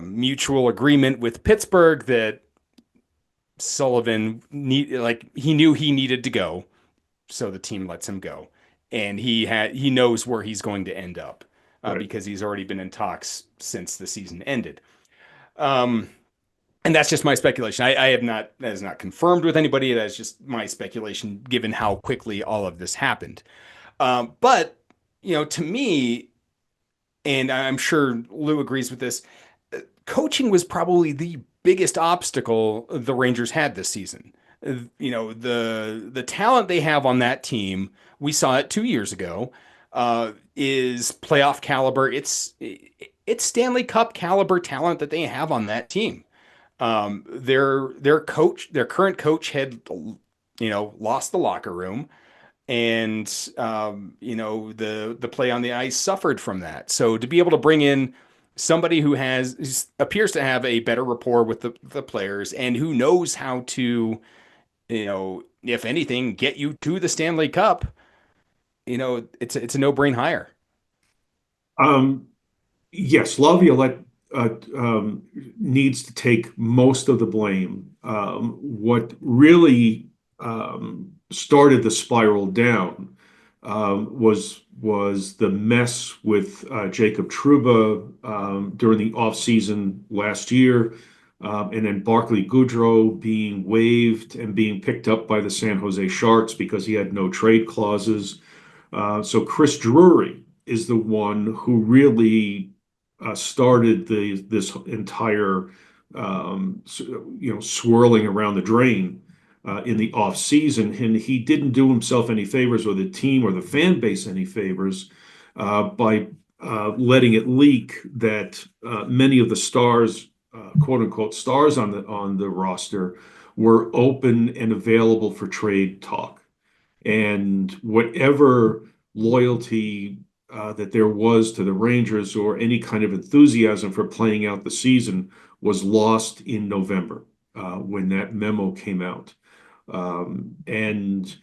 mutual agreement with Pittsburgh that Sullivan he knew he needed to go, so the team lets him go, and he knows where he's going to end up Right. because he's already been in talks since the season ended. Um, and that's just my speculation. I have not that is not confirmed with anybody. That's just my speculation, given how quickly all of this happened. But to me, and I'm sure Lou agrees with this, coaching was probably the biggest obstacle the Rangers had this season. The talent they have on that team, we saw it 2 years ago, is playoff caliber. It's Stanley Cup caliber talent that they have on that team. Their current coach had lost the locker room, and the play on the ice suffered from that. So to be able to bring in somebody who appears to have a better rapport with the players and who knows how to, if anything, get you to the Stanley Cup, it's a no-brain hire. Yes, Laviolette needs to take most of the blame. What really started the spiral down was the mess with Jacob Trouba during the offseason last year, and then Barclay Goodrow being waived and being picked up by the San Jose Sharks because he had no trade clauses. So Chris Drury is the one who really started this entire swirling around the drain in the off season, and he didn't do himself any favors or the team or the fan base any favors by letting it leak that many of the stars, quote unquote stars on the roster, were open and available for trade talk, and whatever loyalty that there was to the Rangers or any kind of enthusiasm for playing out the season was lost in November when that memo came out. And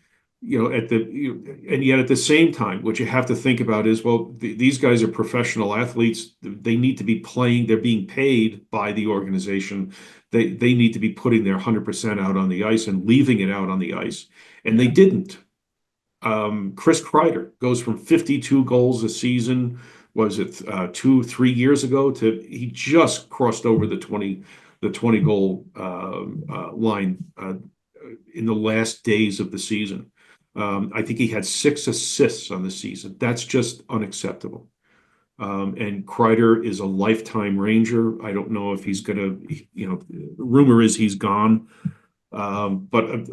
yet at the same time, what you have to think about is, well, these guys are professional athletes. They need to be playing. They're being paid by the organization. They need to be putting their 100% out on the ice and leaving it out on the ice. And they didn't. Chris Kreider goes from 52 goals a season, was it 2-3 years ago, to he just crossed over the 20 goal line in the last days of the season. I think he had 6 assists on the season. That's just unacceptable. And Kreider is a lifetime Ranger. I don't know if he's going to, rumor is he's gone. But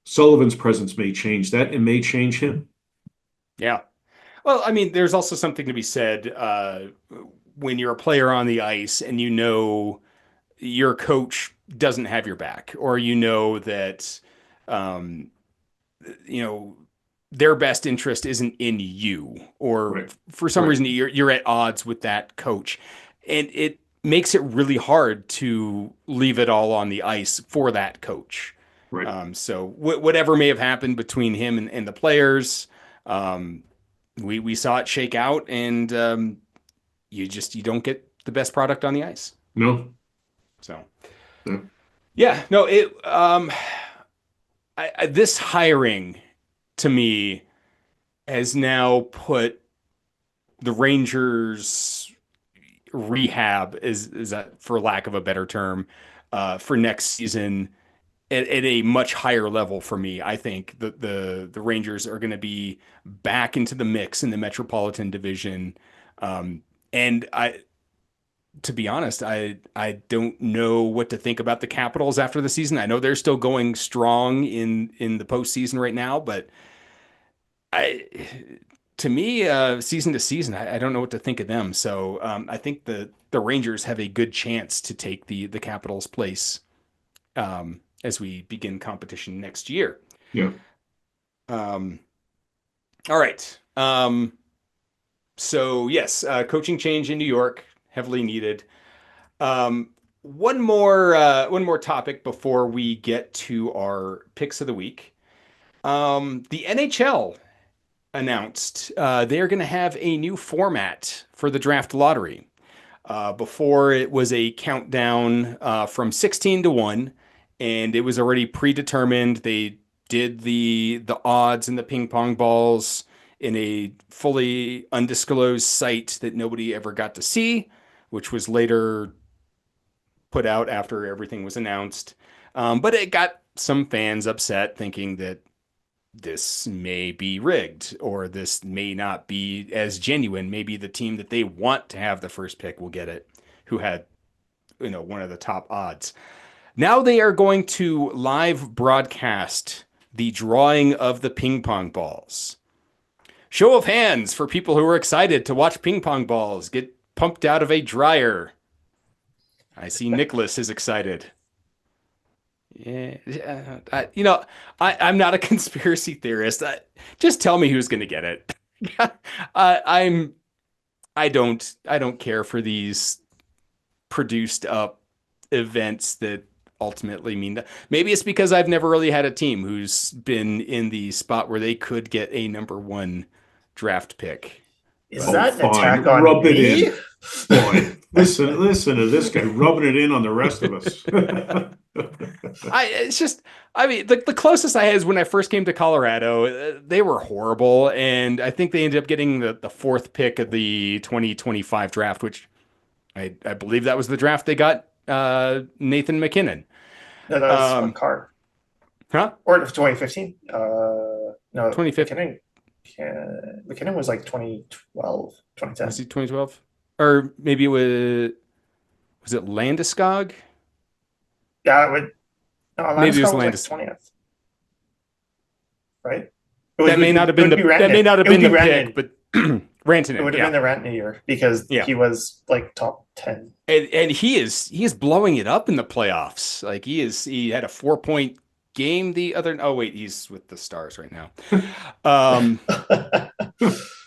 Sullivan's presence may change that and may change him. Yeah. Well, I mean, there's also something to be said when you're a player on the ice and your coach doesn't have your back, or that their best interest isn't in you, or for some reason you're at odds with that coach, and it makes it really hard to leave it all on the ice for that coach. Right. So whatever may have happened between him and the players, we saw it shake out, and you don't get the best product on the ice. No. So, yeah, no, this hiring to me has now put the Rangers rehab is that, for lack of a better term, for next season at a much higher level for me. I think the Rangers are going to be back into the mix in the Metropolitan Division. And to be honest, I don't know what to think about the Capitals after the season. I know they're still going strong in the postseason right now, but to me, season to season, I don't know what to think of them. So I think the Rangers have a good chance to take the Capitals' place as we begin competition next year. Yeah. All right. So yes, coaching change in New York, heavily needed. One more topic before we get to our picks of the week. The NHL announced they are going to have a new format for the draft lottery. Before, it was a countdown from 16 to 1, and it was already predetermined. They did the odds and the ping pong balls in a fully undisclosed site that nobody ever got to see, which was later put out after everything was announced. But it got some fans upset, thinking that this may be rigged, or this may not be as genuine. Maybe the team that they want to have the first pick will get it, who had, one of the top odds. Now they are going to live broadcast the drawing of the ping pong balls. Show of hands for people who are excited to watch ping pong balls get pumped out of a dryer. I see Nicholas is excited. Yeah, I'm not a conspiracy theorist. Just tell me who's going to get it. I don't care for these produced up events that ultimately mean that. Maybe it's because I've never really had a team who's been in the spot where they could get a number 1 draft pick. Is that an attack on me? Boy, listen to this guy rubbing it in on the rest of us. I mean, the closest I had is when I first came to Colorado. They were horrible, and I think they ended up getting the fourth pick of the 2025 draft, which I believe that was the draft they got Nathan McKinnon. No, that was Um, Carr. huh? Or 2015. No, 2015. McKinnon was like 2012, 2010. Was he 2012? Or maybe was it Landeskog? Yeah, it would. No, Maybe it was Landeskog was like Landeskog. 20th, right? That may not have been the pick, but It Rantanen, would have yeah. been the Rantanen year because Yeah. he was like top 10. And he is blowing it up in the playoffs. Like he had a 4-point game the other. Oh wait, he's with the Stars right now.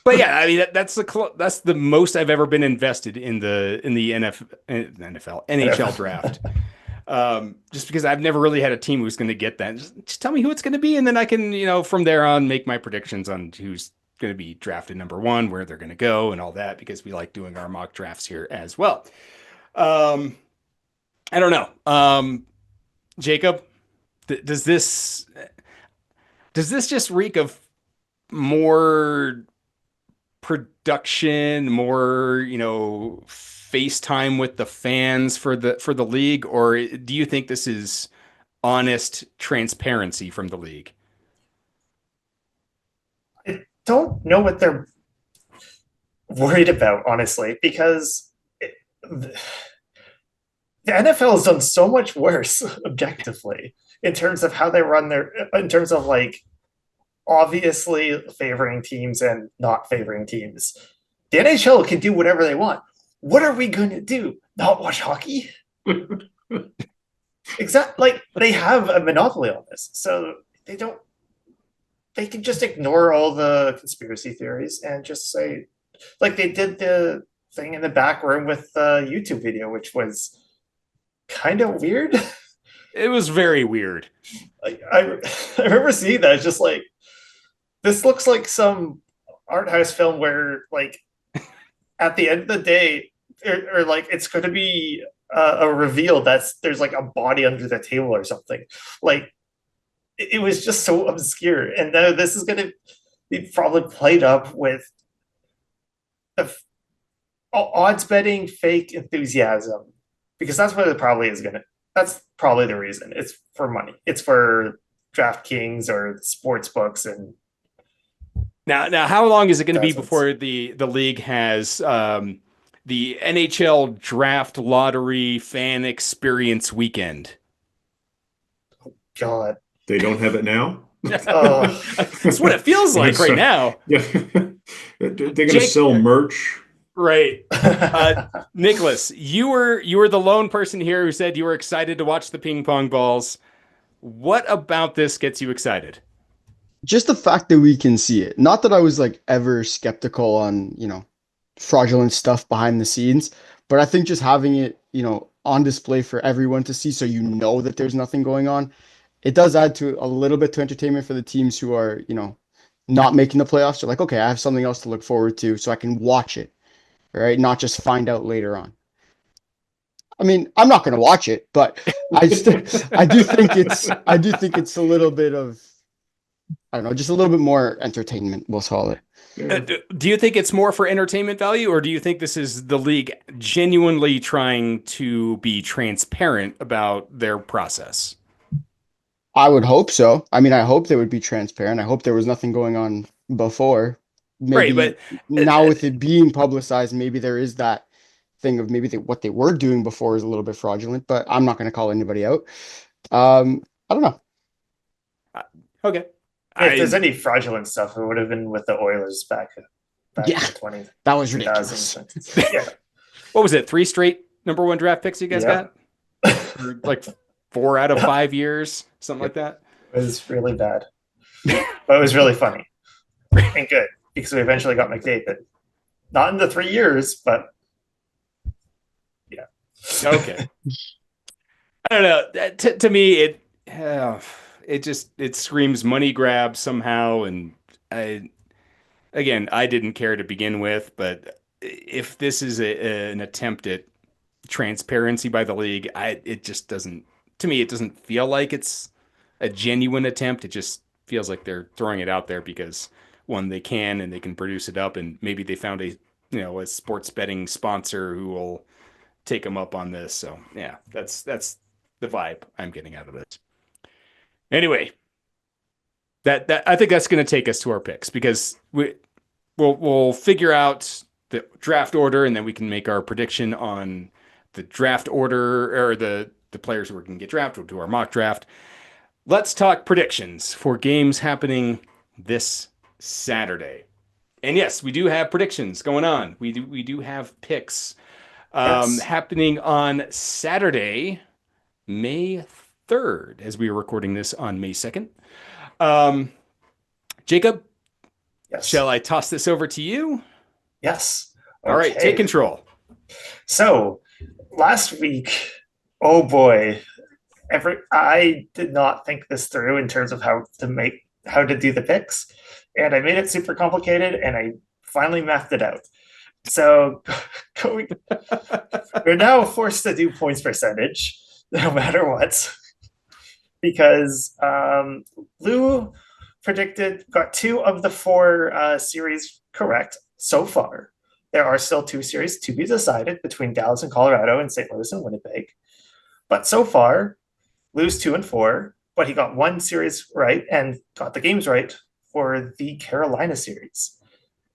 But yeah, I mean that's the most I've ever been invested in the NHL draft. Just because I've never really had a team who's going to get that. Just tell me who it's going to be, and then I can from there on make my predictions on who's going to be drafted number one, where they're going to go, and all that because we like doing our mock drafts here as well. I don't know. Jacob, does this just reek of more production, more FaceTime with the fans for the league, or do you think this is honest transparency from the league? I don't know what they're worried about, honestly, because the NFL has done so much worse objectively in terms of how they run in terms of like obviously favoring teams and not favoring teams. The NHL can do whatever they want. What are we going to do? Not watch hockey? Exactly. Like they have a monopoly on this, so they can just ignore all the conspiracy theories and just say, like they did the thing in the back room with the YouTube video, which was kind of weird. It was very weird. I remember seeing that. It's just like, this looks like some art house film where, like, at the end of the day, or like it's going to be a reveal there's like a body under the table or something. Like, it was just so obscure. And now this is going to be probably played up with odds betting fake enthusiasm, because that's what it probably is going to. That's probably the reason. It's for money. It's for DraftKings or sports books. And now, how long is it going to be Dozens. before the league has the NHL Draft Lottery Fan Experience Weekend? God, They don't have it now? That's what it feels like right now. Yeah. They're going to Jake- sell merch. Right. Nicholas, you were the lone person here who said you were excited to watch the ping pong balls. What about this gets you excited? Just the fact that we can see it. Not that I was like ever skeptical on, fraudulent stuff behind the scenes, but I think just having it, on display for everyone to see so that there's nothing going on, it does add to a little bit to entertainment for the teams who are, not making the playoffs. They're like, okay, I have something else to look forward to so I can watch it, right? Not just find out later on. I mean, I'm not going to watch it, but I do think it's a little bit of, I don't know, just a little bit more entertainment, we'll call it. Do you think it's more for entertainment value, or do you think this is the league genuinely trying to be transparent about their process? I would hope so. I mean, I hope they would be transparent. I hope there was nothing going on before. Maybe Right, but now with it being publicized, maybe there is that thing of maybe what they were doing before is a little bit fraudulent, but I'm not going to call anybody out. I don't know. Okay. if there's any fraudulent stuff, it would have been with the Oilers back in the 20s. That was ridiculous. Yeah. What was it? 3 straight number 1 draft picks you guys Yeah. got? For like 4 out of 5 years, something like that. It was really bad, but it was really funny and good because we eventually got McDavid. Not in the 3 years, but yeah. Okay. I don't know. To me, it screams money grab somehow, and I didn't care to begin with, but if this is an attempt at transparency by the league, it just doesn't, to me, it doesn't feel like it's a genuine attempt. It just feels like they're throwing it out there because one, they can and they can produce it up, and maybe they found a sports betting sponsor who will take them up on this. So yeah, that's the vibe I'm getting out of this. Anyway, that I think that's going to take us to our picks, because we'll figure out the draft order, and then we can make our prediction on the draft order, or the players who are going to get drafted. We'll do our mock draft. Let's talk predictions for games happening this Saturday. And yes, we do have predictions going on. We do have picks happening on Saturday, May 3rd, as we are recording this on May 2nd. Jacob, Yes. shall I toss this over to you? Yes. All right, take control. So last week, oh boy, I did not think this through in terms of how to do the picks, and I made it super complicated, and I finally mapped it out. So we're now forced to do points percentage, no matter what, because Lou got 2 of the 4 series correct so far. There are still 2 series to be decided between Dallas and Colorado and St. Louis and Winnipeg. But so far, Lou's 2 and 4, but he got 1 series right and got the games right for the Carolina series.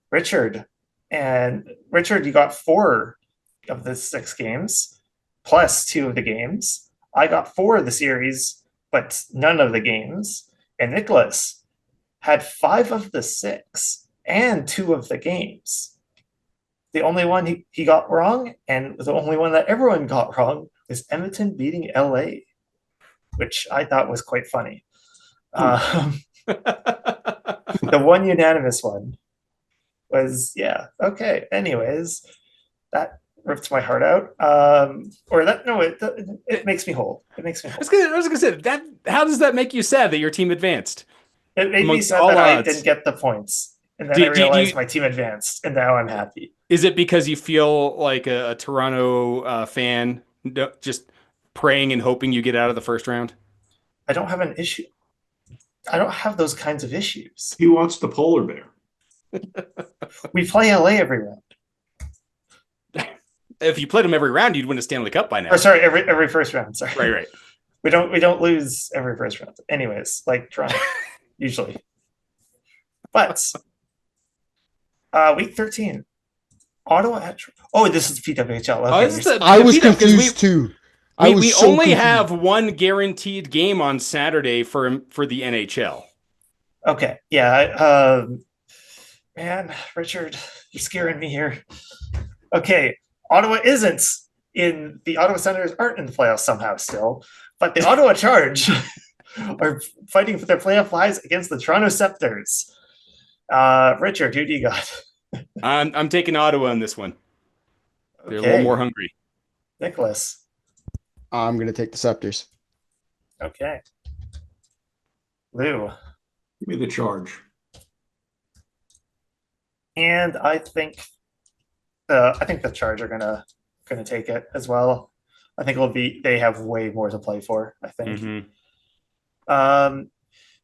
Richard, you got 4 of the 6 games, plus 2 of the games. I got 4 of the series, but none of the games. And Nicholas had 5 of the 6 and 2 of the games. The only one he got wrong, and the only one that everyone got wrong, was Edmonton beating LA, which I thought was quite funny. The one unanimous one was, yeah, okay. Anyways, that ripped my heart out. It makes me whole. It makes me whole. I was gonna say that. How does that make you sad that your team advanced? It made me sad that I didn't get the points, and then I realized my team advanced, and now I'm happy. Is it because you feel like a Toronto fan, just praying and hoping you get out of the first round? I don't have an issue. I don't have those kinds of issues. He wants the polar bear. We play LA every round. If you played them every round, you'd win a Stanley Cup by now. Or sorry, every first round. Sorry. Right. We don't lose every first round. Anyways, like Toronto, usually. But week 13, Ottawa. This is PWHL. Okay. I was confused too. We only have one guaranteed game on Saturday for the NHL. Okay. Yeah. Man, Richard, you're scaring me here. Okay. Ottawa isn't in the Ottawa Senators aren't in the playoffs somehow still, but the Ottawa Charge are fighting for their playoff lives against the Toronto Scepters. Richard, who do you got? I'm taking Ottawa on this one. They're a little more hungry. Nicholas. I'm going to take the Scepters. Okay. Lou. Give me the Charge. And I think the Charge are gonna take it as well. I think they have way more to play for, I think. Mm-hmm.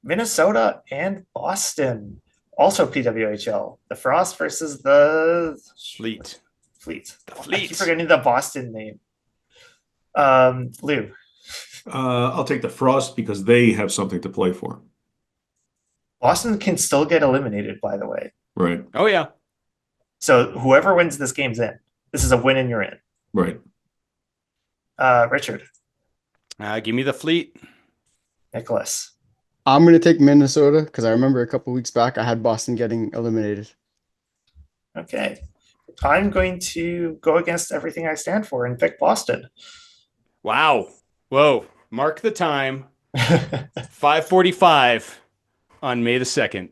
Minnesota and Boston, also PWHL. The Frost versus the Fleet. The Fleet. I keep forgetting the Boston name. Lou. I'll take the Frost because they have something to play for. Boston can still get eliminated, by the way. Right. Oh, yeah. So whoever wins this game's in. This is a win and you're in. Right. Richard. Give me the Fleet. Nicholas. I'm going to take Minnesota because I remember a couple weeks back I had Boston getting eliminated. Okay. I'm going to go against everything I stand for and pick Boston. Wow. Whoa. Mark the time. 5:45 on May the 2nd.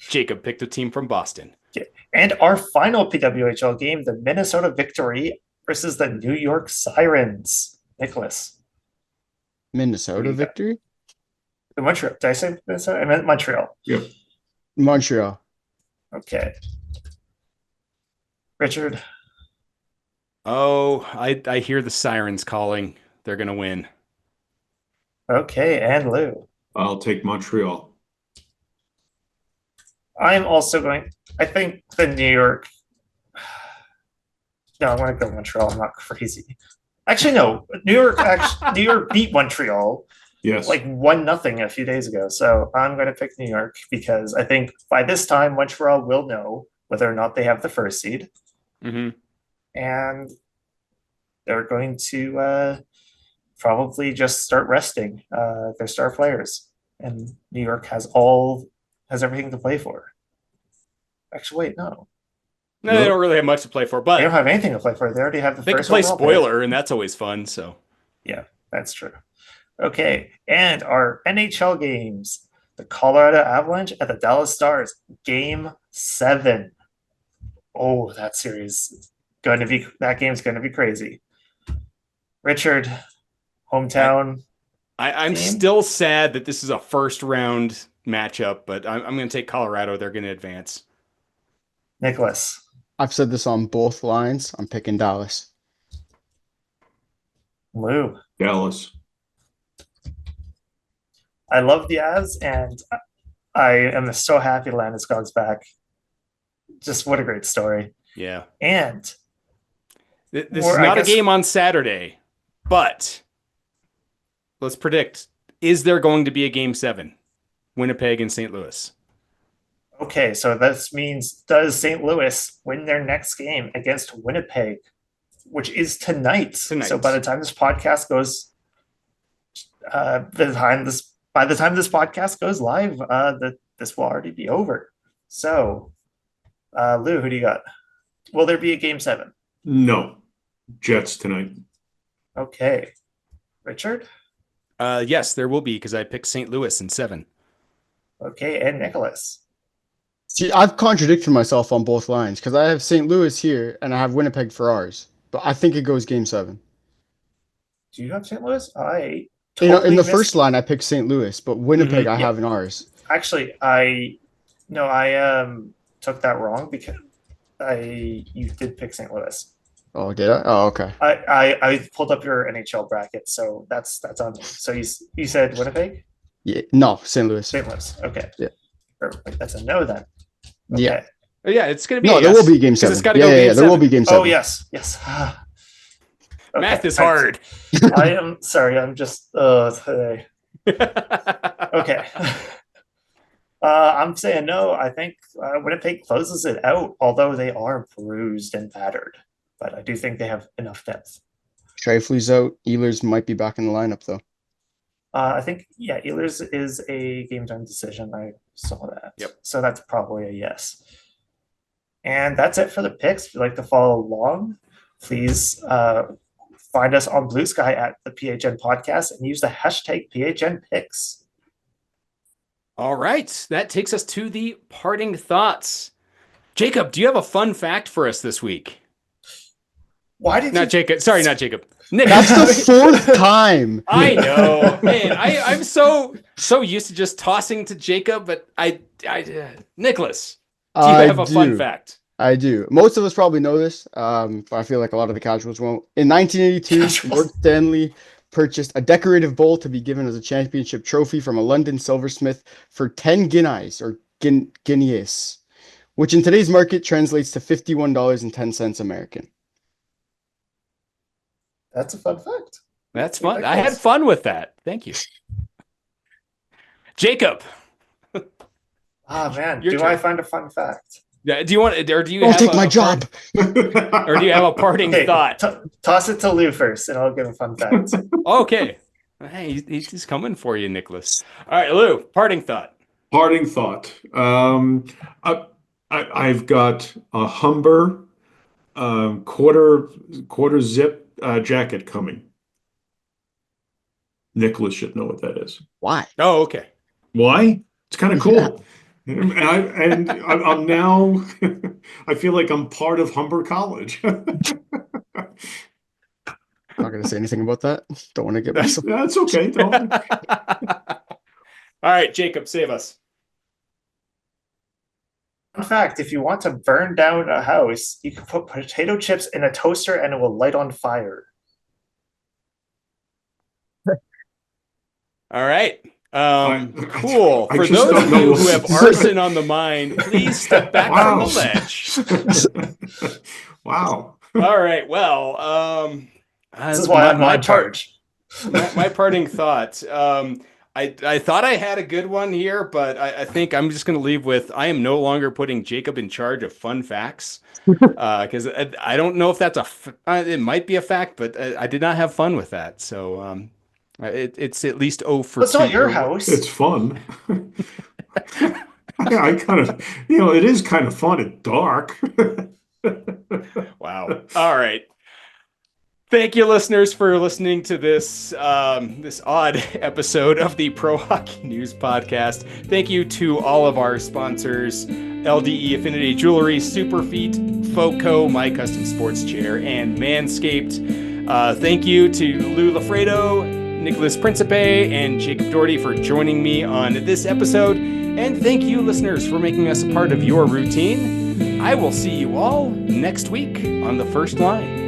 Jacob picked a team from Boston. Okay. And our final PWHL game, the Minnesota Victory versus the New York Sirens. Nicholas. Minnesota Victory? The Montreal. Did I say Minnesota? I meant Montreal. Yep. Montreal. Okay. Richard. Oh, I hear the sirens calling. They're going to win. Okay, and Lou. I'll take Montreal. I'm also going. I think the New York. No, I'm going to go Montreal. I'm not crazy. Actually, no. New York beat Montreal Yes. like 1-0 a few days ago. So I'm going to pick New York because I think by this time Montreal will know whether or not they have the first seed, Mm-hmm. and they're going to probably just start resting their star players. And New York has everything to play for. Actually, wait, no, No, they don't really have much to play for, they don't but have anything to play for. They already have the they can first play overall pick. spoiler, and that's always fun. So Yeah, that's true. Okay, and our NHL games: the Colorado Avalanche at the Dallas Stars, Game 7. Oh, that game's going to be crazy. Richard, hometown. I'm team? still sad that this is a first round matchup, but I'm going to take Colorado. They're going to advance. Nicholas. I've said this on both lines. I'm picking Dallas. Lou. Dallas. I love the Avs, and I am so happy Landeskog's back. Just what a great story. Yeah. And this is not a game on Saturday, but let's predict. Is there going to be a Game 7? Winnipeg and St. Louis. Okay, so this means, does St. Louis win their next game against Winnipeg, which is tonight? So by the time this podcast goes, by the time this podcast goes live, this will already be over. So, Lou, who do you got? Will there be a Game 7? No. Jets tonight. Okay. Richard? Yes, there will be because I picked St. Louis in 7. Okay, and Nicholas? See, I've contradicted myself on both lines because I have St. Louis here and I have Winnipeg for ours, but I think it goes Game 7. Do you have St. Louis? In the first line, I picked St. Louis, but Winnipeg I have in ours. Actually, I took that wrong because you did pick St. Louis. Oh, did I? Oh, okay. I pulled up your NHL bracket, so that's on me. So you said Winnipeg? Yeah, no, St. Louis. St. Louis. Okay. Yeah. Perfect. That's a no then. Okay. Yeah. Yeah, it's going to be no. There will be Game 7. It's got to go Game 7. There will be Game 7. Oh yes. Okay. Math is hard. I am sorry. I'm just today. Okay. I'm saying no. I think Winnipeg closes it out, although they are bruised and battered. But I do think they have enough depth. Scheifele's out. Ehlers might be back in the lineup, though. I think, yeah, Ehlers is a game time decision. I saw that. Yep. So that's probably a yes. And that's it for the picks. If you'd like to follow along, please find us on Blue Sky at the PHN Podcast and use the hashtag PHN Picks. All right. That takes us to the parting thoughts. Jacob, do you have a fun fact for us this week? Why did not Jacob? Sorry, not Jacob. Nick. That's the fourth time. I know, man. I'm so used to just tossing to Jacob, but Nicholas, do you have a fun fact? I do. Most of us probably know this, but I feel like a lot of the casuals won't. In 1982, Lord Stanley purchased a decorative bowl to be given as a championship trophy from a London silversmith for 10 guineas or guineas, which in today's market translates to $51.10 American. That's a fun fact. That's fun. I had fun with that. Thank you. Jacob. Man, do I find a fun fact? Yeah. Do you want, or do you Don't take my job? Or do you have a parting thought? Toss it to Lou first, and I'll give a fun fact. Okay. Hey, he's coming for you, Nicholas. All right, Lou. Parting thought. Parting thought. I've got a Humber quarter zip jacket coming. Nicholas should know what that is. Why? Oh, okay. Why? It's kind of cool. And I'm now, I feel like I'm part of Humber College. I'm not going to say anything about that. Don't want to get myself. That's okay. Don't. All right, Jacob, save us. In fact, if you want to burn down a house, you can put potato chips in a toaster and it will light on fire. All right. Cool. I For just those don't of know you what- who have arson on the mind, please step back from Wow. the ledge. Wow. All right. Well, This is why I'm not in part- charge. my parting thoughts. I thought I had a good one here, but I think I'm just going to leave with I am no longer putting Jacob in charge of fun facts because I don't know if that's it might be a fact, but I did not have fun with that. So it's at least 0 for 2. It's not your house. It's fun. I kind of, it is kind of fun at dark. Wow. All right. Thank you, listeners, for listening to this this odd episode of the Pro Hockey News Podcast. Thank you to all of our sponsors, LDE Affinity Jewelry, Superfeet, FoCo, My Custom Sports Chair, and Manscaped. Thank you to Lou Lafredo, Nicholas Principe, and Jacob Doherty for joining me on this episode. And thank you, listeners, for making us a part of your routine. I will see you all next week on The First Line.